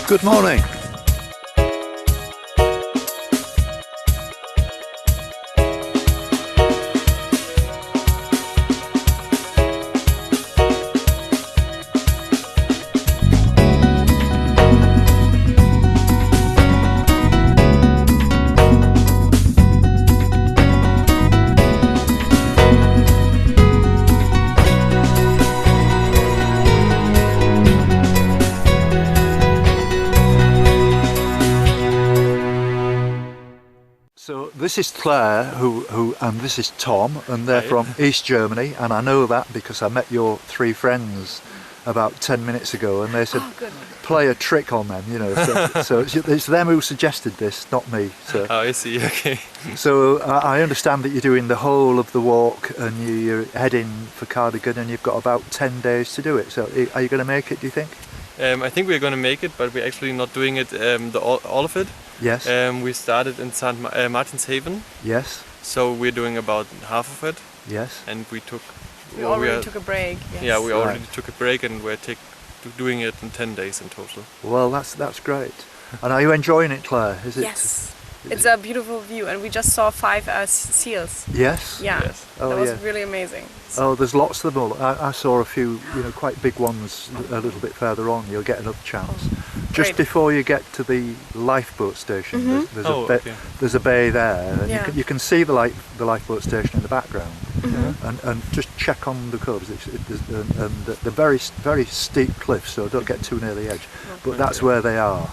Good morning. So this is Claire, and this is Tom, and they're from East Germany, and I know that because I met your three friends about 10 minutes ago, and they said, play a trick on them, you know. So it's them who suggested this, not me. So. Oh, I see, okay. So I understand that you're doing the whole of the walk, and you're heading for Cardigan, and you've got about 10 days to do it. So are you going to make it, do you think? I think we're going to make it, but we're actually not doing it, all of it. Yes. We started in St. Martinshaven. Yes. So we're doing about half of it. Yes. And we already took a break. Yes. Yeah, we already took a break, and we're doing it in 10 days in total. Well, that's great. And are you enjoying it, Claire? Is it? Yes. It's a beautiful view, and we just saw 5 seals. Yes. Yeah. Yes. Oh, that was really amazing. Oh, there's lots of them all. I saw a few, quite big ones a little bit further on. You'll get another chance. Just before you get to the lifeboat station, there's a bay there, and you can see the lifeboat station in the background. And just check on the covers. And they're very steep cliffs, so don't get too near the edge. But that's where they are.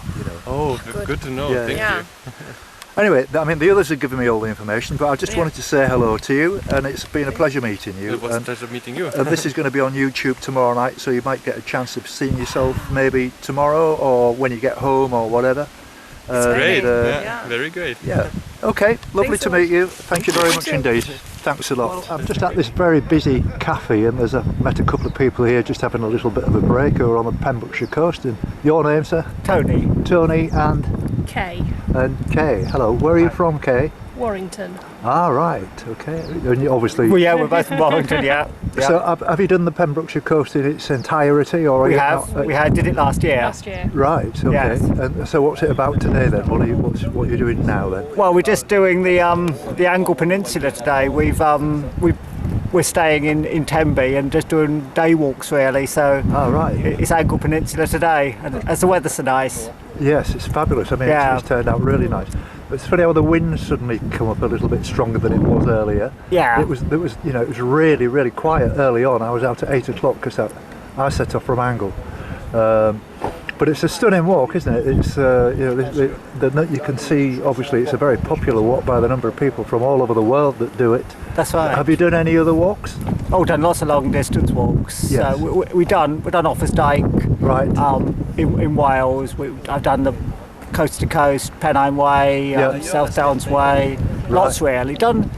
Oh, good to know. Yeah. Thank you. Anyway, I mean, the others have given me all the information, but I just wanted to say hello to you, and it's been a pleasure meeting you. It was a pleasure meeting you. And this is going to be on YouTube tomorrow night, so you might get a chance of seeing yourself maybe tomorrow or when you get home or whatever. Great. Very great. Yeah. Okay, lovely to meet you. Thank you very much indeed. Thanks a lot. I'm just at this very busy cafe, and met a couple of people here just having a little bit of a break who are on the Pembrokeshire coast. And your name, sir? Tony. Tony and? Kay. And Kay. Hello. Where are you from, Kay? Warrington. Ah, right. Okay. And you obviously. Well, yeah, we're both from Warrington. Yeah. So have you done the Pembrokeshire coast in its entirety, or we have? We did it last year. Right. Okay. Yes. And so what's it about today then? What are you doing now then? Well, we're just doing the Angle Peninsula today. We're staying in Tenby and just doing day walks really. So. Oh, right. It's Angle Peninsula today, and as the weather's so nice. Yes, it's fabulous. I mean, it's turned out really nice. But it's funny how the wind suddenly come up a little bit stronger than it was earlier. Yeah. It was really, really quiet early on. I was out at 8 o'clock because I set off from Angle. But it's a stunning walk, isn't it? It's you can see. Obviously, it's a very popular walk by the number of people from all over the world that do it. That's right. Have you done any other walks? Oh, done lots of long distance walks. Yes. We've done Offa's Dyke. Right. In Wales, I've done the coast to coast, Pennine Way, South Downs Way. Lots really. Done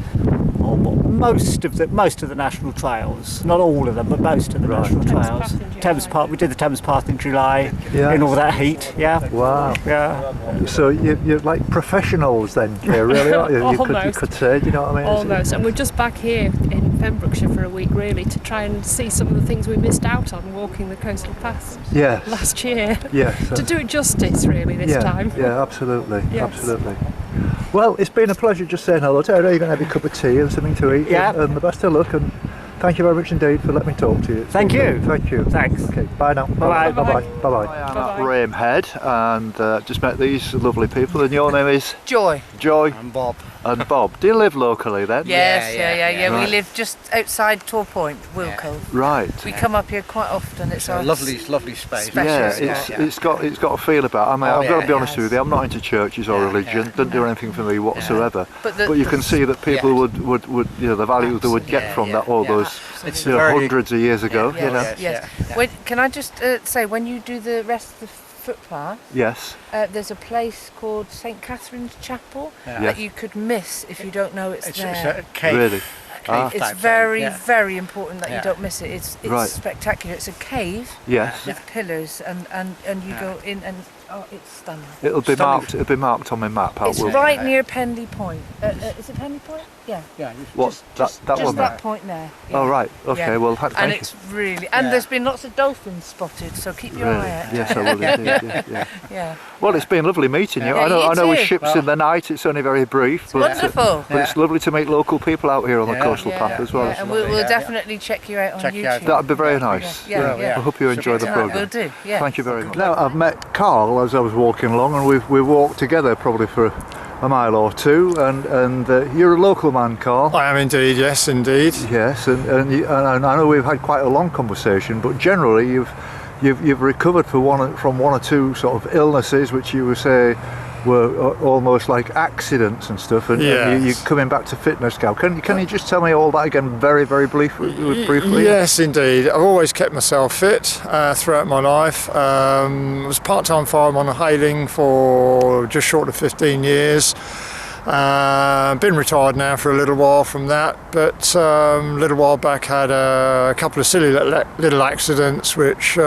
most of the national trails, not all of them, but most of the national trails. Thames Path. We did the Thames Path in July in all that heat. Yeah. Wow. Yeah. So you're like professionals then, really, aren't you? Almost. You could say, do you know what I mean? Almost. And we're just back here in Pembrokeshire for a week, really, to try and see some of the things we missed out on walking the coastal paths last year. Yes. To do it justice, really, this time. Yeah, absolutely. Yes. Absolutely. Well, it's been a pleasure just saying hello to you. I know you're going to have a cup of tea and something to eat. Yeah. And the best of luck. And thank you very much indeed for letting me talk to you. Thank you. Thank you. Thanks. Okay, bye now. Bye-bye. Bye-bye. Bye-bye. I'm at Ramehead and just met these lovely people. And your name is? Joy. Joy. And Bob. And Bob. Do you live locally then? Yes, yeah. Right. We live just outside Tor Point, Wilco. Right. We come up here quite often. It's a lovely space. It's got a feel about it. I mean, I've got to be honest with you. I'm not into churches or religion. Doesn't do anything for me whatsoever. But you can see that people would the value they would get from that all those hundreds of years ago. Yes. Can I just say, when you do the rest of the footpath, there's a place called St. Catherine's Chapel that you could miss if you don't know it's there. It's a cave. Really? It's very important that you don't miss it. It's spectacular. It's a cave with pillars, and you go in, and Oh, it's stunning. It'll be marked. It'll be marked on my map. It's right near Penley Point. Is it Penley Point? Yeah. Yeah. What? That one just there? that point there. Yeah. Oh right. Okay. Yeah. Well, thank and you. it's really there's been lots of dolphins spotted, so keep your eye out. Yes, I will indeed. Yeah. Well, it's been lovely meeting you. Yeah, I know you with too. ships in the night, it's only very brief. But, Wonderful. But it's lovely to meet local people out here on the coastal path as well. Yeah, and we'll definitely check you out on YouTube. That'd be very nice. Yeah. I hope you enjoy the programme. We'll do. Yeah. Thank you very much. Now I've met Carl as I was walking along, and we walked together probably for a mile or two, and you're a local man, Carl. I am indeed, yes, indeed. Yes, and I know we've had quite a long conversation, but generally you've recovered from one or two sort of illnesses, which you would say were almost like accidents and stuff, and you're coming back to fitness now. Can you just tell me all that again, very briefly? Yes, indeed. I've always kept myself fit throughout my life. I was part-time fireman on hailing for just short of 15 years. Been retired now for a little while from that, but a little while back had a couple of silly little accidents which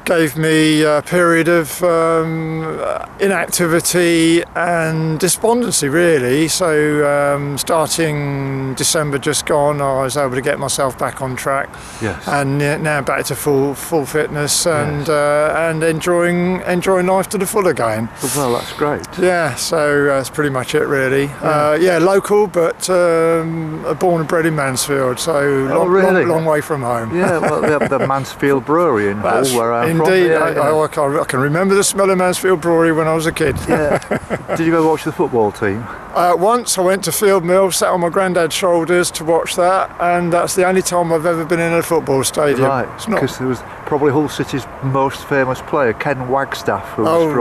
gave me a period of inactivity and despondency, really. So starting December just gone, I was able to get myself back on track. Yes. And now back to full fitness and enjoying life to the full again. Well, that's great. Yeah, so that's pretty much it, really. Local, but born and bred in Mansfield, so long way from home. Yeah, well, they have the Mansfield Brewery in Hull, where I'm from. Indeed, I can remember the smell of Mansfield Brewery when I was a kid. Yeah. Did you go watch the football team? Once I went to Field Mill, sat on my granddad's shoulders to watch that, and that's the only time I've ever been in a football stadium. Right, because there was probably Hull City's most famous player, Ken Wagstaff, who was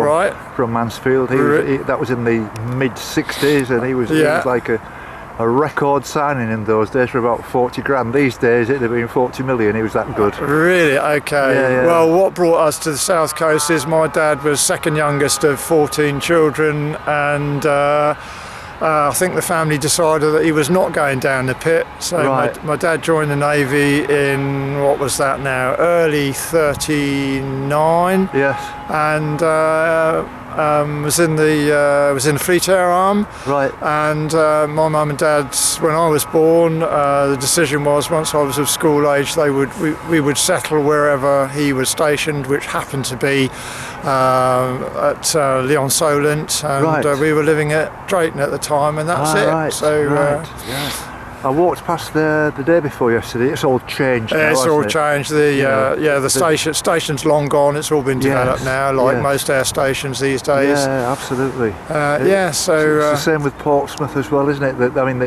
from Mansfield. That was in the mid-60s, and he was like a record signing in those days for about 40 grand. These days it'd have been 40 million. He was that good. Really? Okay. Yeah. Well, what brought us to the south coast is my dad was second youngest of 14 children, and I think the family decided that he was not going down the pit. So my dad joined the Navy in, what was that now, early 39. Yes. And was in the Fleet Air Arm. Right. And my mum and dad, when I was born, the decision was once I was of school age, we would settle wherever he was stationed, which happened to be at Lyon Solent, and we were living at Drayton at the time, and that's it. Right. So. I walked past there the day before yesterday. It's all changed now, it's all changed. The station's long gone. It's all been developed now, like most air stations these days. Yeah, absolutely. So it's the same with Portsmouth as well, isn't it?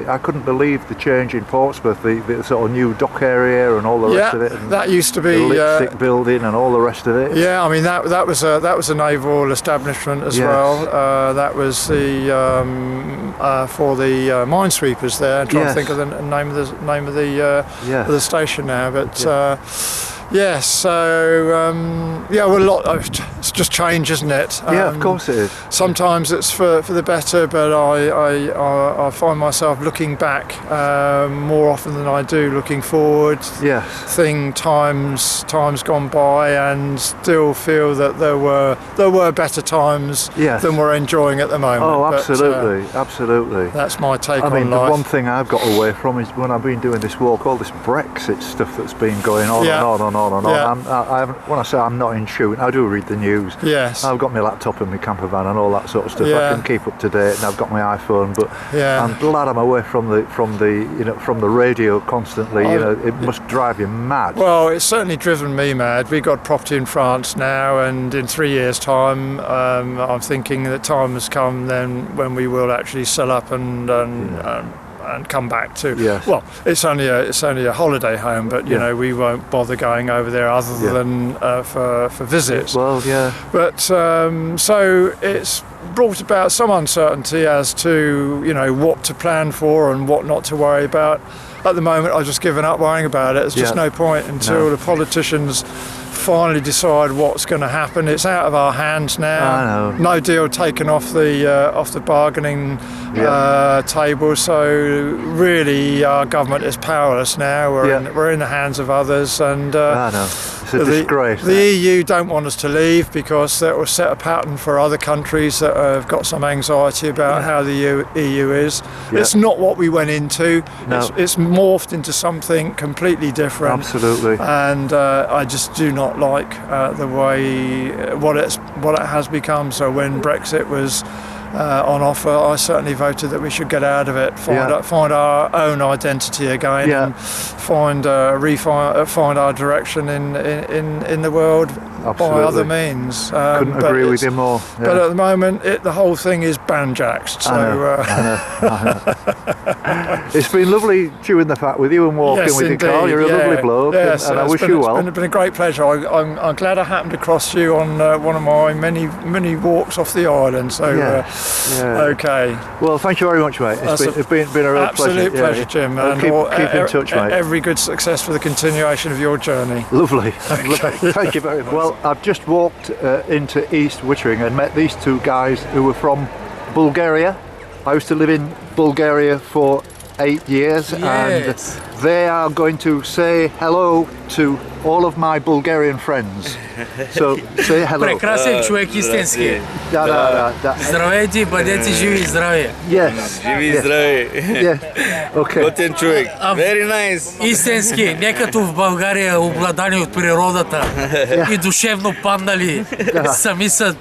I couldn't believe the change in Portsmouth, the sort of new dock area and all the rest of it. And that used to be the lipstick building and all the rest of it. Yeah, I mean that was a naval establishment as well. That was the for the minesweepers there. I'm trying to think of the name of the station now, but it's just change, isn't it? Of course it is. Sometimes it's for the better, but I find myself looking back more often than I do looking forward. Yes. Times gone by, and still feel that there were better times than we're enjoying at the moment. Oh, absolutely, absolutely. That's my take on life. The one thing I've got away from is when I've been doing this walk, all this Brexit stuff that's been going on and on and on and on. When I say I'm not in tune, I do read the news. Yes. I've got my laptop and my camper van and all that sort of stuff. I can keep up to date, and I've got my iPhone. But I'm glad I'm away from the radio constantly. It must drive you mad. Well, it's certainly driven me mad. We've got property in France now, and in 3 years' time, I'm thinking that time has come then when we will actually sell up and come back to. Yes. Well, it's only a holiday home, but we won't bother going over there other than for visits. Well, yeah. But so it's brought about some uncertainty as to what to plan for and what not to worry about. At the moment, I've just given up worrying about it. There's just no point until the politicians finally decide what's going to happen. It's out of our hands now. I know. No deal taken off the bargaining table. So really, our government is powerless now. We're in the hands of others, and I know. It's a disgrace. The EU don't want us to leave because that will set a pattern for other countries that have got some anxiety about how the EU is. Yeah. It's not what we went into. No. It's morphed into something completely different. Absolutely. And I just do not like the way what it has become. So when Brexit was on offer, I certainly voted that we should get out of it, find our own identity again, and find our direction in the world. Absolutely. By other means. Couldn't agree with you more. Yeah. But at the moment, the whole thing is banjaxed. So I know. It's been lovely chewing the fat with you and walking with you, Carl. You're a lovely bloke, and I wish you well. It's been a great pleasure. I'm glad I happened across you on one of my many walks off the island. So okay. Well, thank you very much, mate. It's been a real absolute pleasure, Jim. And keep in touch, mate. Every good success for the continuation of your journey. Lovely. Okay. Thank you very much. Well, I've just walked into East Wittering and met these two guys who were from Bulgaria. I used to live in Bulgaria for 8 years, and they are going to say hello to all of my Bulgarian friends. So say hello. Прекрасен човек, истински. Да. Здравейте, бъдете живи и здрави. Yes. Живи и здрави. Yeah. Okay. Готин човек. Very nice. Истински, не като в България, обладани от природата и душевно паднали, сами са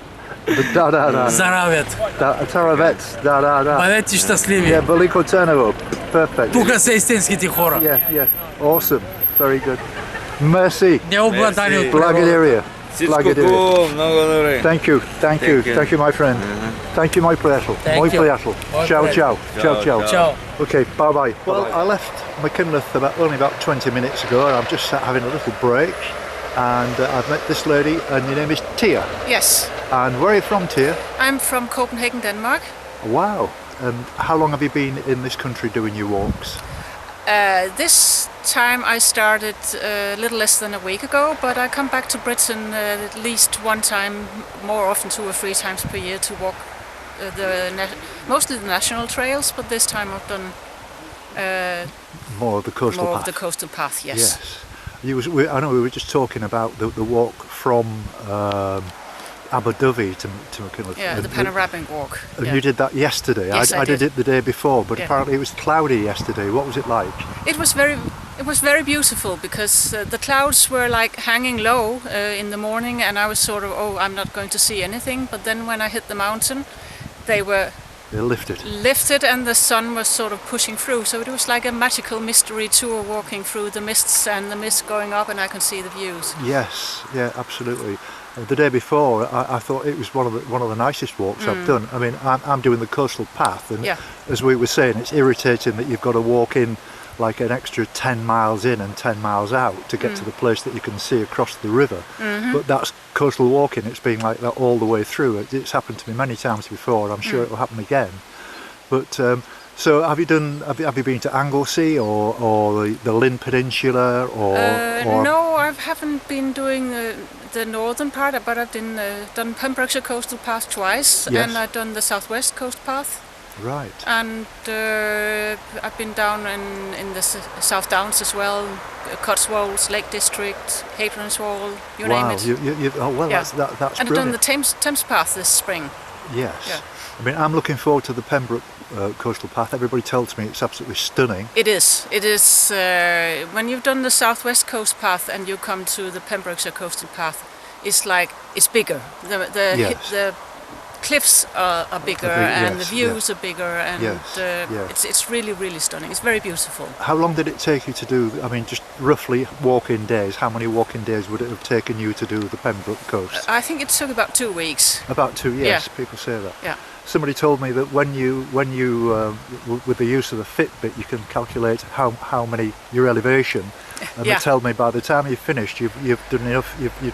заравят. Заравец, да. Бъдете щастливи. Велико Търново. Perfect. Тук са истинските хора. Yeah. Awesome. Very good. Merci. Не обладани от природата. Всичко хубаво, много добре. Thank you, my friend. Thank you, my приятел. Мой приятел. Ciao. Okay, bye. Well, I left McKinleth only about 20 minutes ago, and I'm just sat having a little break. And I've met this lady, and your name is Tia. Yes. And where are you from, Tia? I'm from Copenhagen, Denmark. Wow. And how long have you been in this country doing your walks? This time I started a little less than a week ago, but I come back to Britain at least one time, more often 2 or 3 times per year to walk mostly the national trails, but this time I've done more of the coastal path. Yes. I know we were just talking about the walk from Abu Dhabi to McKinleth. Yeah, the panoramic walk. And you did that yesterday. Yes, I did it the day before, but apparently it was cloudy yesterday. What was it like? It was very beautiful because the clouds were like hanging low in the morning, and I was sort of, I'm not going to see anything. But then when I hit the mountain, they lifted, and the sun was sort of pushing through. So it was like a magical mystery tour, walking through the mists and the mist going up, and I can see the views. Yes, yeah, absolutely. The day before, I thought it was one of the nicest walks I've done. I mean, I'm doing the coastal path, and as we were saying, it's irritating that you've got to walk in like an extra 10 miles in and 10 miles out to get to the place that you can see across the river. But that's coastal walking. It's been like that all the way through. It's happened to me many times before, and I'm sure it will happen again. But so have you been to Anglesey or the Lynn Peninsula or No, I haven't been doing the northern part, but I've done Pembrokeshire Coastal Path twice, and I've done the Southwest Coast Path. Right. And I've been down in the South Downs as well, Cotswolds, Lake District, Hadrian's Wall, you name it. That's and brilliant. I've done the Thames Path this spring. Yes. Yeah. I mean, I'm looking forward to the Pembroke Coastal Path. Everybody tells me it's absolutely stunning. It is. When you've done the Southwest Coast Path and you come to the Pembrokeshire Coastal Path, it's bigger. The cliffs are bigger, and the views are bigger, and it's really, really stunning. It's very beautiful. How long did it take you to do, I mean, just roughly walking days, how many walking days would it have taken you to do the Pembroke Coast? I think it took about 2 weeks. About 2, yes, people say that. Yeah. Somebody told me that when you with the use of the Fitbit, you can calculate how many your elevation, and they tell me by the time you've finished, you've done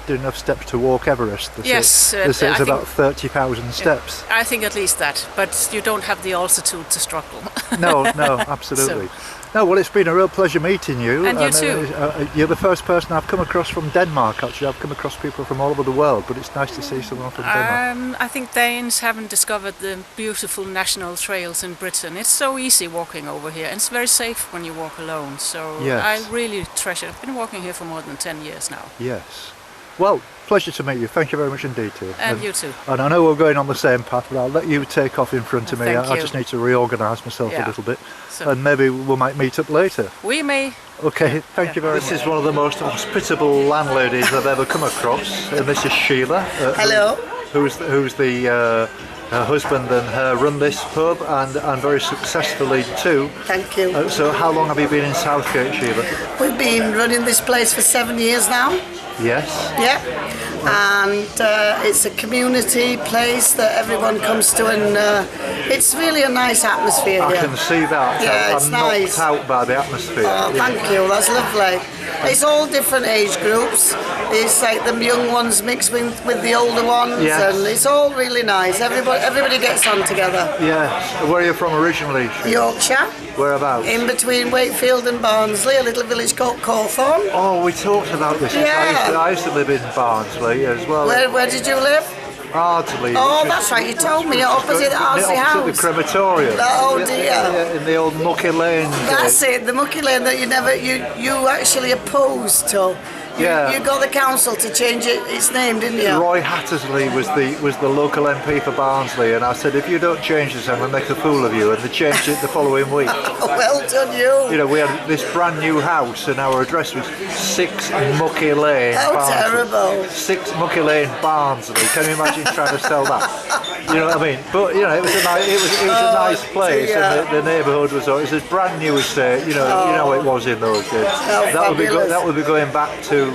enough steps to walk Everest. Yes, it's about 30,000 steps. I think at least that, but you don't have the altitude to struggle. No, absolutely. No, well, it's been a real pleasure meeting you. And you too. You're the first person I've come across from Denmark, actually. I've come across people from all over the world, but it's nice to see someone from Denmark. I think Danes haven't discovered the beautiful national trails in Britain. It's so easy walking over here, and it's very safe when you walk alone. So yes. I really treasure it. I've been walking here for more than 10 years now. Yes. Well, pleasure to meet you. Thank you very much indeed, too. And you too. And I know we're going on the same path, but I'll let you take off in front of me. Thank you. I just need to reorganise myself a little bit. So and maybe we might meet up later. We may. Okay, thank you very much. This is one of the most hospitable landladies I've ever come across, and this is Sheila. Hello. Who's the her husband and her run this pub, and very successfully too. Thank you. So how long have you been in Southgate, Sheila? We've been running this place for 7 years now. Yes. Yeah. And it's a community place that everyone comes to, and it's really a nice atmosphere here. I can see that. Yeah, it's nice. I'm knocked out by the atmosphere. Oh, thank you. That's lovely. It's all different age groups. It's like the young ones mixed with the older ones, and it's all really nice. Everybody gets on together. Yes. Where are you from originally? Yorkshire. Whereabouts? In between Wakefield and Barnsley, a little village called Cawthorne. Oh, we talked about this. Yeah. I used to live in Barnsley as well. Where did you live? Ardsley. Oh, that's right, you told me, opposite Ardsley House. Opposite the crematorium. Oh dear. Yeah, in the old mucky lane. That's it, the mucky lane that you actually opposed to. You got the council to change its name, didn't you? Roy Hattersley was the local MP for Barnsley, and I said, if you don't change this, I'm going to make a fool of you. And they changed it the following week. Well done, you. You know, we had this brand new house, and our address was 6 Mucky Lane. How Barnsley. terrible. 6 Mucky Lane, Barnsley. Can you imagine trying to sell that? You know what I mean? But you know, it was a nice place, and the neighbourhood was a brand new estate. You know how it was in those days. That would be going back to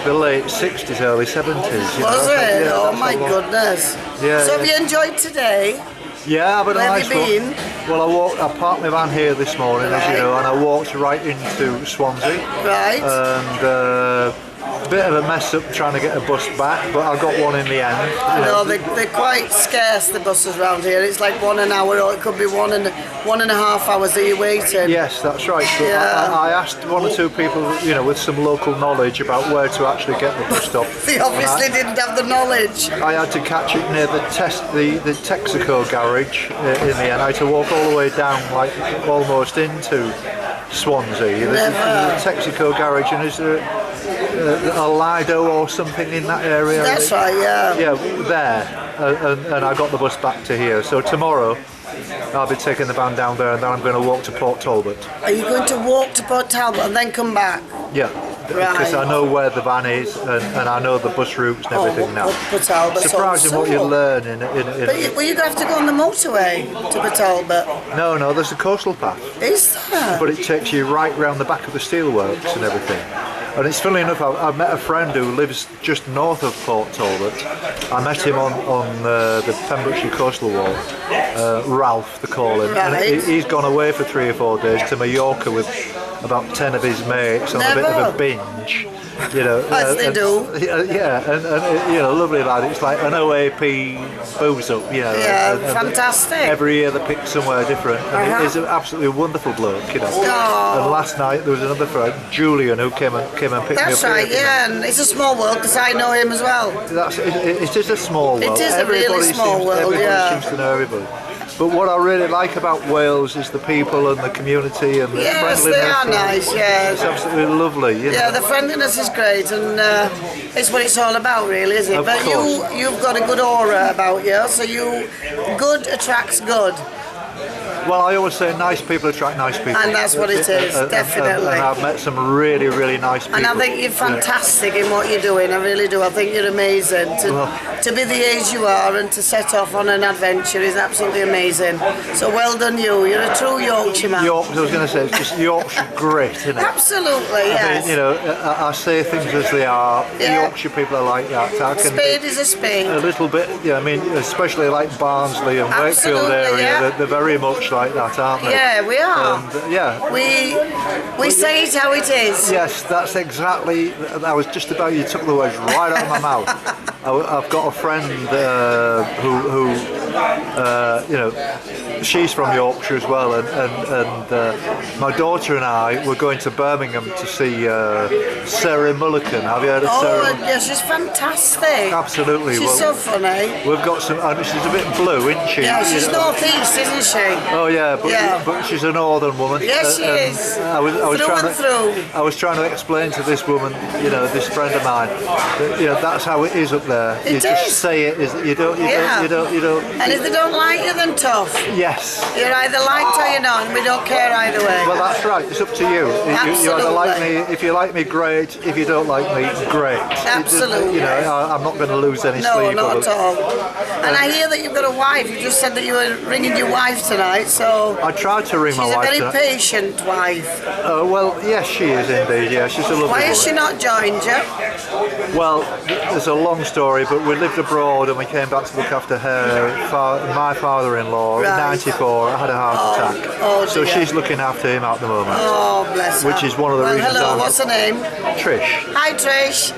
the late 60s, early 70s. Was it? Oh my goodness. Yeah. So have you enjoyed today? Yeah, but where have you been? Well, I parked my van here this morning, as you know, and I walked right into Swansea. Right. And a bit of a mess up trying to get a bus back, but I got one in the end. No, they're quite scarce, the buses around here. It's like 1 hour, or it could be 1.5 hours that you're waiting. Yes, that's right. But I asked 1 or 2 people, with some local knowledge about where to actually get the bus stop. They obviously didn't have the knowledge. I had to catch it near the Texaco garage in the end. I had to walk all the way down, like almost into Swansea. There's a Texaco garage, and is there a Lido or something in that area? That's right, yeah. Yeah, there. And I got the bus back to here. So tomorrow I'll be taking the van down there, and then I'm going to walk to Port Talbot. Are you going to walk to Port Talbot and then come back? Yeah, because I know where the van is, and I know the bus routes and everything now. Port Talbot. Surprising what you learn in But you're going to have to go on the motorway to Port Talbot. No, there's a coastal path. Is there? But it takes you right round the back of the steelworks and everything. And it's funny enough, I met a friend who lives just north of Port Talbot. I met him on the Pembrokeshire Coastal Walk, Ralph, they call him. Right. And he's gone away for 3 or 4 days to Mallorca with about 10 of his mates on a bit of a binge. As they do. Yeah, and lovely lad. It's like an OAP booze up, Yeah, fantastic. Every year they pick somewhere different, and he's an absolutely wonderful bloke, Oh. And last night there was another friend, Julian, who came and picked me up. That's right, yeah, and it's a small world because I know him as well. It is a small world. It is a really small world, everybody seems to know everybody. But what I really like about Wales is the people and the community and the friendliness. Yes, they are nice, yeah. It's absolutely lovely. Yeah, the friendliness is great, and it's what it's all about, really, isn't it? Of but course. you've got a good aura about you, so good attracts good. Well, I always say nice people attract nice people. And that's what it is, definitely. And I've met some really, really nice people. And I think you're fantastic in what you're doing, I really do. I think you're amazing. To be the age you are and to set off on an adventure is absolutely amazing. So well done you, you're a true Yorkshire man. I was going to say, it's just Yorkshire grit, isn't it? Absolutely, yes. I say things as they are. Yeah. Yorkshire people are like that. A spade is a spade. A little bit, especially like Barnsley and Wakefield area, they're very much like that, aren't they? Yeah, we are. And, we say it how it is. Yes, that's exactly. I was just about, you took the words right out of my mouth. I've got a friend who you know, she's from Yorkshire as well, and my daughter and I were going to Birmingham to see Sarah Mulligan. Have you heard of Sarah? Oh, yeah, she's fantastic. Absolutely. She's so funny. We've got some. She's a bit blue, isn't she? Yeah, she's northeast, isn't she? Oh yeah, but she's a northern woman. Yes, she is. I was trying to explain to this woman, you know, this friend of mine, that, you know, that's how it is up there. You just say it is. You don't. And if they don't like you, then tough. Yes. You're either liked or you're not, and we don't care either way. Well, that's right. It's up to you. Absolutely. You either like me. If you like me, great. If you don't like me, great. Absolutely. You know, I'm not going to lose any sleep. No, not at all. And I hear that you've got a wife. You just said that you were ringing your wife tonight, so... I tried to ring my wife She's a tonight. very patient wife. Well, yes, she is indeed. Yeah, she's a lovely Why has woman. she not joined you? Well, there's a long story, but we lived abroad and we came back to look after her. My father-in-law, Right. 94, had a heart attack. So she's looking after him at the moment. Oh, bless her. Which is one of the reasons. Hello, what's her name? Trish. Hi, Trish.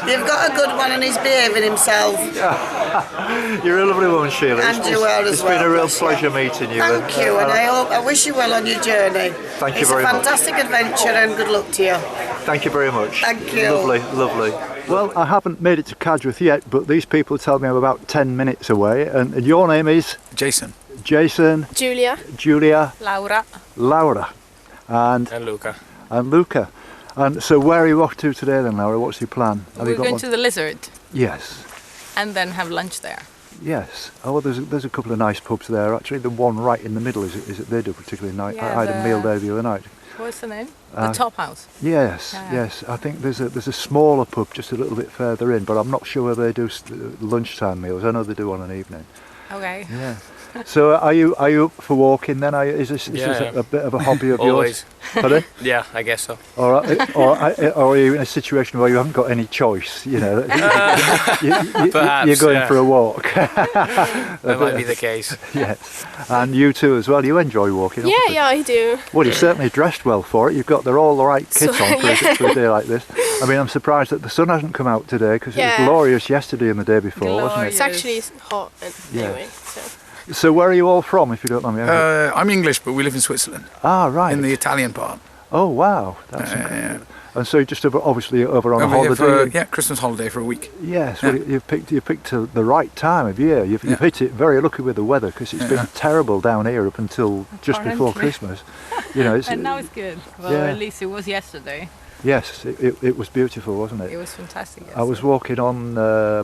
You've got a good one and he's behaving himself. You're a lovely woman, Sheila. And you are as It's well. been a real pleasure meeting you. Thank you, and I wish you well on your journey. Thank you very much. It's a fantastic adventure and good luck to you. Thank you very much. Thank you. Lovely, lovely. Well, I haven't made it to Cadworth yet, but these people tell me I'm about 10 minutes away. And your name is? Jason. Jason. Julia. Julia. Laura. Laura. And Luca. And Luca. And so where are you off to today then, Laura? What's your plan? We're going to the Lizard. Yes. And then have lunch there. Yes. Oh, well, there's a couple of nice pubs there. Actually, the one right in the middle is they do particularly nice. Yeah, I had a meal there the other night. What's the name? The Top House. Yes, Yeah. yes. I think there's a smaller pub just a little bit further in, but I'm not sure whether they do lunchtime meals. I know they do on an evening. Okay. Yeah. So are you up for walking then? Is this a bit of a hobby of Always. yours? Pardon? Yeah, I guess so. Or are you in a situation where you haven't got any choice? You know, Perhaps, you're going yeah. for a walk. That might be the case. Yes, and you too as well. You enjoy walking. Yeah, obviously. yeah, I do. Well, you're certainly dressed well for it. You've got all the right kit So, on for a day like this. I mean, I'm surprised that the sun hasn't come out today because it was glorious yesterday and the day before, wasn't it? It's actually hot anyway. So where are you all from, if you don't mind me asking? I'm English, but we live in Switzerland. Ah, right. In the Italian part. Oh, wow. That's incredible. And so you're just obviously over on a holiday? Christmas holiday for a week. Yes, well, you've picked the right time of year. You've hit it very lucky with the weather because it's been terrible down here up until just before Christmas. You know, And now it's good. Well, at least it was yesterday. Yes, it was beautiful, wasn't it? It was fantastic. I was walking on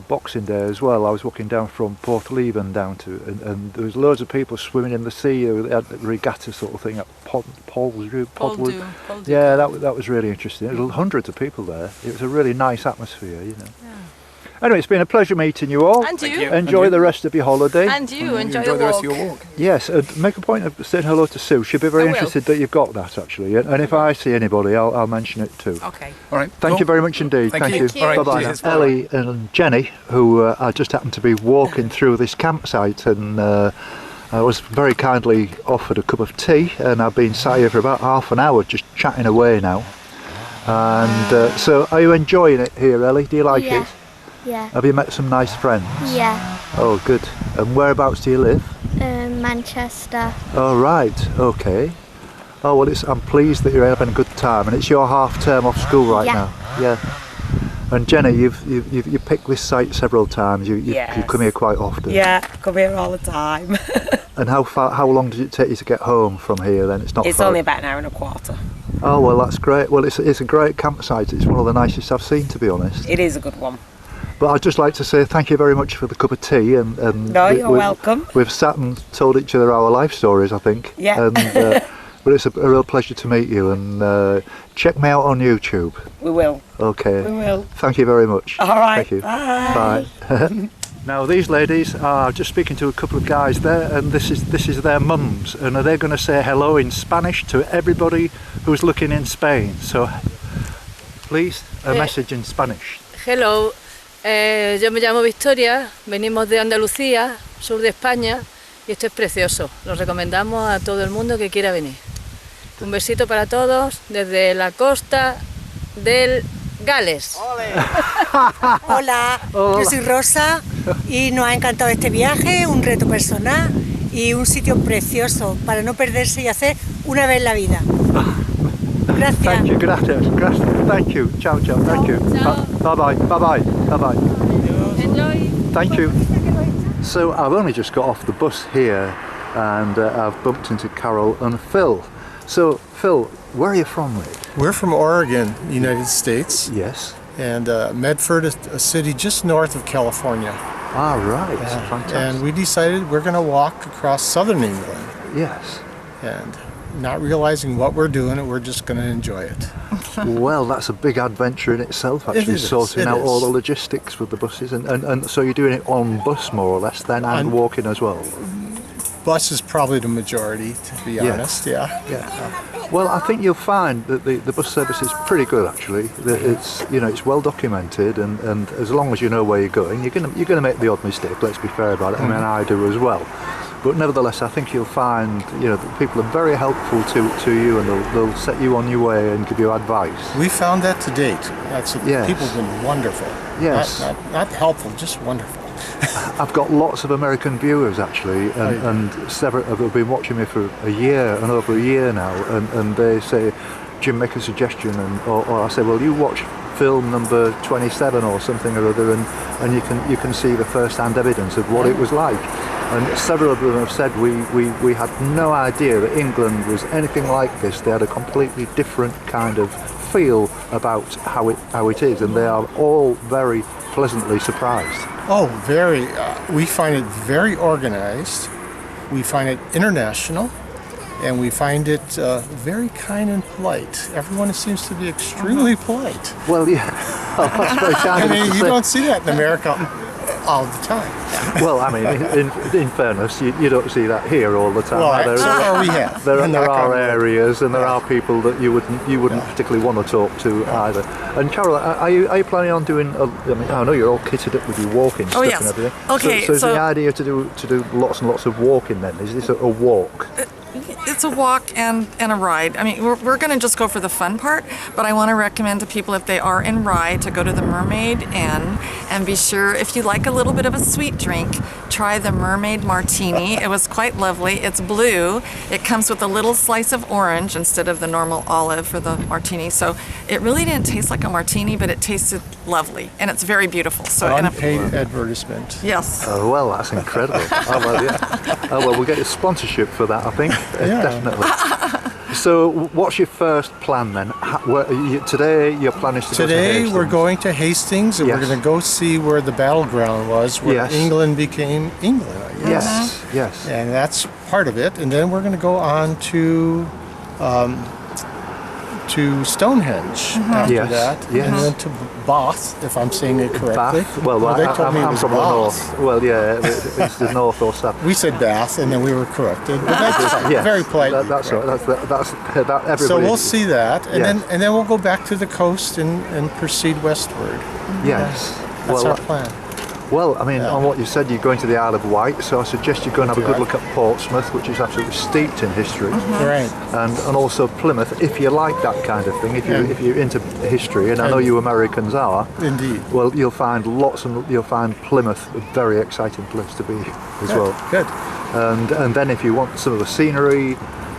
Boxing Day as well. I was walking down from Porthleven down to, and there was loads of people swimming in the sea. They had a regatta sort of thing at Podwood. Yeah, that was really interesting. There were hundreds of people there. It was a really nice atmosphere, you know. Yeah. Anyway, it's been a pleasure meeting you all. And you. Enjoy the rest of your holiday. And you. Enjoy the rest of your walk. Yes, make a point of saying hello to Sue. She'll be very interested that you've got that, actually. And if I see anybody, I'll mention it too. Okay. All right. Thank you very much indeed. Thank you. All right, Bye-bye. now. Ellie and Jenny, who I just happened to be walking through this campsite, and I was very kindly offered a cup of tea, and I've been sat here for about half an hour just chatting away now. And so are you enjoying it here, Ellie? Do you like it? Yeah. Have you met some nice friends? Yeah. Oh, good. And whereabouts do you live? Manchester. Oh, right. Okay. Oh, well, I'm pleased that you're having a good time, and it's your half term off school right now. Yeah. And Jenny, you've picked this site several times. You come here quite often. Yeah, come here all the time. And how long does it take you to get home from here? Then it's far. Only about an hour and a quarter. Oh, well, that's great. Well, it's a great campsite. It's one of the nicest I've seen, to be honest. It is a good one. But I'd just like to say thank you very much for the cup of tea. And no, you're welcome. We've sat and told each other our life stories, I think. Yeah. And, but it's a real pleasure to meet you. And check me out on YouTube. We will. Okay. We will. Thank you very much. All right. Thank you. Bye. Bye. Now these ladies are just speaking to a couple of guys there, and this is their mums, and they're going to say hello in Spanish to everybody who's looking in Spain. So please, a message in Spanish. Hello. Yo me llamo Victoria, venimos de Andalucía, sur de España, y esto es precioso. Lo recomendamos a todo el mundo que quiera venir. Un besito para todos desde la costa del Gales. Hola, yo soy Rosa y nos ha encantado este viaje, un reto personal y un sitio precioso para no perderse y hacer una vez en la vida. Gracias. Thank you, gracias. Thank you. Ciao, ciao. Thank you. Bye bye. Enjoy. Thank you. So I've only just got off the bus here and I've bumped into Carol and Phil. So Phil, where are you from, mate? We're from Oregon, United States. Yes. And Medford is a city just north of California. Ah, right. Fantastic. And we decided we're going to walk across southern England. Yes. And not realizing what we're doing, we're just going to enjoy it. Well, that's a big adventure in itself, actually, sorting out all the logistics with the buses. And so you're doing it on bus, more or less, then, and walking as well? Bus is probably the majority, to be honest, yeah. Well, I think you'll find that the bus service is pretty good, actually. It's well documented, and as long as you know where you're going, you're going to make the odd mistake, let's be fair about it. I mean, I do as well. But nevertheless, I think you'll find, that people are very helpful to you, and they'll set you on your way and give you advice. We found that to date. People have been wonderful. Yes. Not helpful, just wonderful. I've got lots of American viewers, actually, and several have been watching me for a year and over a year now, and they say, Jim, make a suggestion, or I say, well, you watch film number 27 or something or other, and you can see the first-hand evidence of what it was like. And several of them have said we had no idea that England was anything like this. They had a completely different kind of feel about how it is, and they are all very pleasantly surprised. Oh, very. We find it very organized. We find it international, and we find it very kind and polite. Everyone seems to be extremely polite. Well, yeah. Oh, that's very kind. I mean, you don't see that in America all the time. Well, I mean, in fairness, you don't see that here all the time. Well, we have. There are areas, and there are people that you wouldn't particularly want to talk to either. And Carol, are you planning on doing? I know you're all kitted up with your walking stuff and everything. Okay. So is the idea to do lots and lots of walking then? Is this a walk? It's a walk and a ride. I mean, we're going to just go for the fun part, but I want to recommend to people, if they are in Rye, to go to the Mermaid Inn, and be sure, if you like a little bit of a sweet drink, try the Mermaid Martini. It was quite lovely. It's blue. It comes with a little slice of orange instead of the normal olive for the martini. So it really didn't taste like a martini, but it tasted lovely, and it's very beautiful. So unpaid advertisement. Yes. Oh, well, that's incredible. We'll get a sponsorship for that, I think. Definitely. So, what's your first plan then? Today, your plan is to go to Hastings? Today, we're going to Hastings, and we're going to go see where the battleground was, where England became England, I guess. Yes. And that's part of it. And then we're going to go on to Stonehenge after that, and then to Bath, if I'm saying it correctly. Bath? Well, they told me I'm from the north. Well, yeah, it's the north or south. We said Bath, and then we were corrected. But that's very polite. That's right. That's everybody. So we'll see that, and then we'll go back to the coast and proceed westward. Yes. That's our plan. Well, I mean, on what you said, you're going to the Isle of Wight, so I suggest you go and have a good look at Portsmouth, which is absolutely steeped in history. Right. And also Plymouth, if you like that kind of thing, if you're into history, and I know you Americans are. Indeed. Well, you'll find Plymouth a very exciting place to be as well. Good. And then if you want some of the scenery,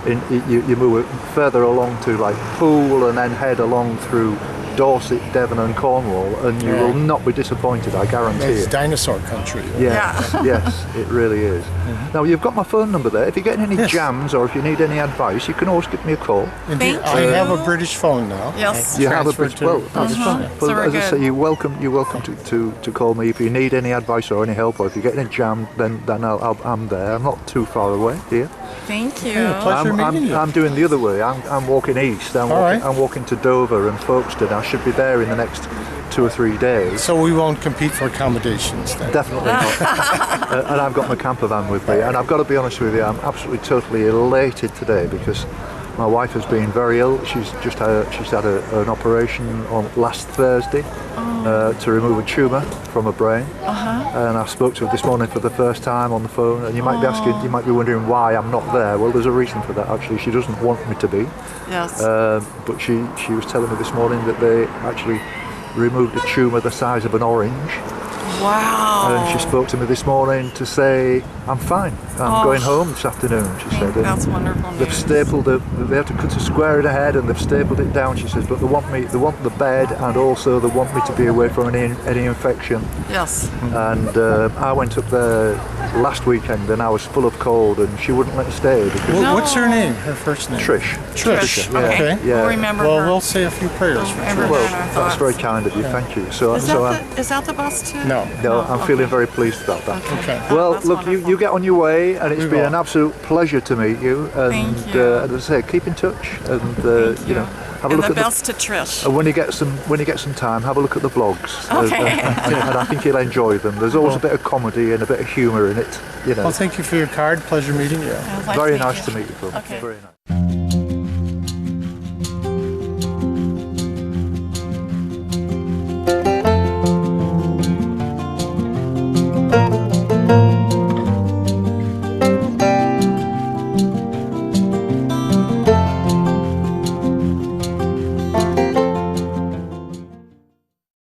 you move further along to like Poole, and then head along through Dorset, Devon and Cornwall, and you will not be disappointed, I guarantee it. It's dinosaur country. Yes, it really is. Now, you've got my phone number there. If you're getting any jams or if you need any advice, you can always give me a call. Indeed. I have a British phone now. Yes. You have a British phone. That's fine. So as I say, you're welcome to call me if you need any advice or any help, or if you're getting a jam, then I'm there. I'm not too far away here. Thank you. Pleasure meeting you. I'm doing the other way. I'm walking east. I'm walking to Dover and Folkestone. I should be there in the next 2 or 3 days. So we won't compete for accommodations then? Definitely not. And I've got my camper van with me. And I've got to be honest with you, I'm absolutely totally elated today because my wife has been very ill. She's had an operation on last Thursday to remove a tumour from her brain. And I spoke to her this morning for the first time on the phone. And you might be wondering why I'm not there. Well, there's a reason for that. Actually, she doesn't want me to be. Yes. But she was telling me this morning that they actually removed a tumour the size of an orange. Wow. And she spoke to me this morning to say, I'm fine. I'm going home this afternoon, she said. That's wonderful news. They've stapled they have to cut a square in her head and they've stapled it down, she says, but they want the bed and also they want me to be away from any infection. Yes. And I went up there last weekend and I was full of cold and she wouldn't let me stay. What's her name, her first name? Trish. Trish. Yeah. Okay. Yeah. We'll remember well, her. We'll say a few prayers for Trish. Well, that's very kind of you, thank you. So, is that the bus too? No. No, I'm feeling very pleased about that. Okay. Well, look, you get on your way, and it's been an absolute pleasure to meet you. And Thank you. As I say, keep in touch, and you know, have a look the at best to Trish. And when you get some time, have a look at the blogs. Okay. And I think you'll enjoy them. There's always a bit of comedy and a bit of humour in it. You know. Well, thank you for your card. Pleasure meeting you. Very nice to meet you, Phil. Okay. Very nice.